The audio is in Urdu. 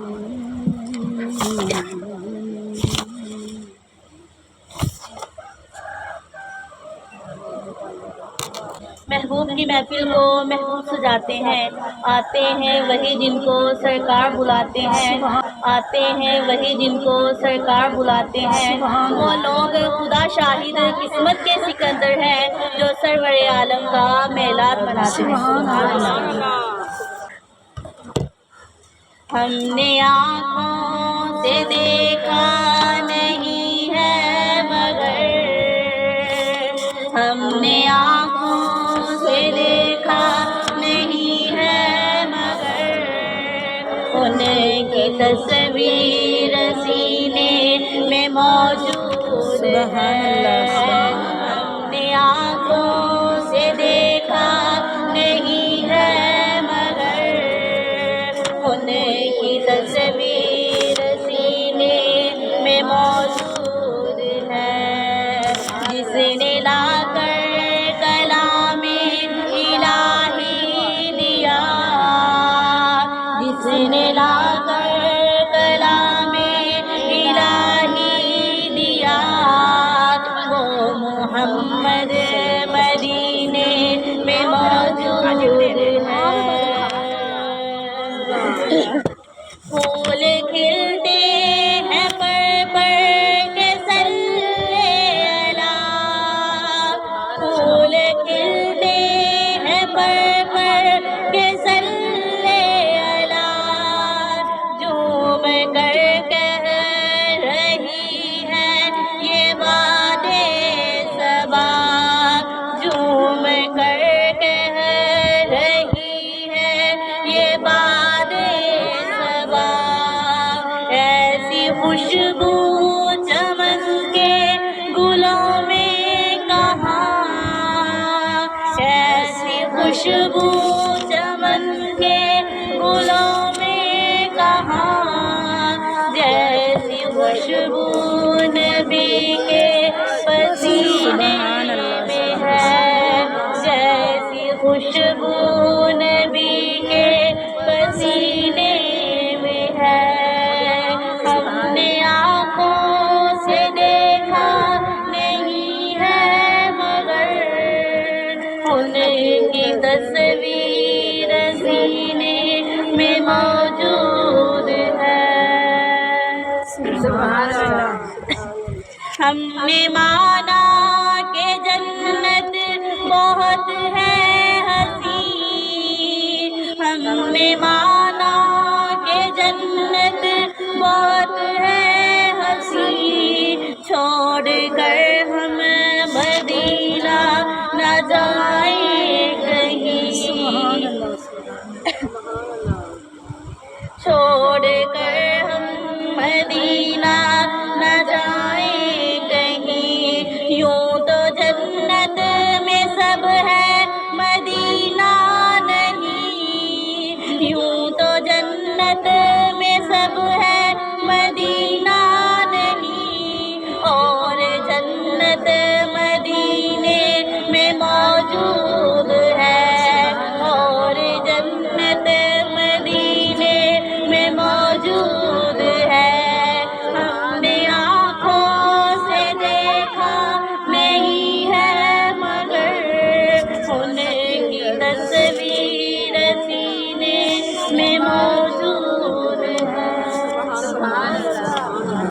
محبوب کی محفل کو محبوب سجاتے ہیں، آتے ہیں وہی جن کو سرکار بلاتے ہیں، آتے ہیں وہی جن کو سرکار بلاتے ہیں۔ وہ لوگ خدا شاہد قسمت کے سکندر ہیں جو سرور عالم کا میلاد مناتے ہیں۔ ہم نے آنکھوں سے دیکھا نہیں ہے مگر، ہم نے آنکھوں سے دیکھا نہیں ہے مگر، ان کی تصویر سینے میں موجود ہے۔ ہم نے آنکھوں سے دیکھا نہیں ہے مگر، ان کی تصویر سینے میں موجود ہے۔ جس نے لا کر کلام الہی دیا، جس نے لا کر کلام الہی دیا، وہ محمد مدینے میں موجود ہے۔ پھول کھلتے ہیں پر کے صلی اللہ، پھول کھلتے ہیں پر کے صلی اللہ، جھوم کر کہہ رہی ہے یہ باد صبا، جھوم کر کہہ رہی ہے یہ باد صبا، ایسی خوشبو چمن کے گلوں میں کہاں، ایسی خوشبو چمن کے گلوں میں کہاں، جیسی خوشبو نبی کے پسینے میں ہے، جیسی خوشبو نبی کے پسینے میں ہے۔ ہم نے آنکھوں سے دیکھا نہیں ہے مگر، ان کی تصویر سینے میں موجود ہے۔ ہم نے مانا کہ جنت بہت ہے حسین، ہم نے مانا کہ جنت بہت ہے حسین، چھوڑ کر ہم مدینہ نہ جائیں کہیں، چھوڑ کر ہم مدینہ نہ جائیں کہیں، یوں تو جنت میں سب ہے مدینہ نہیں، یوں تو جنت میں سب ہے مدینہ نہیں، اور جنت مدینے میں موجود ہے، اور جنت مدینے میں موجود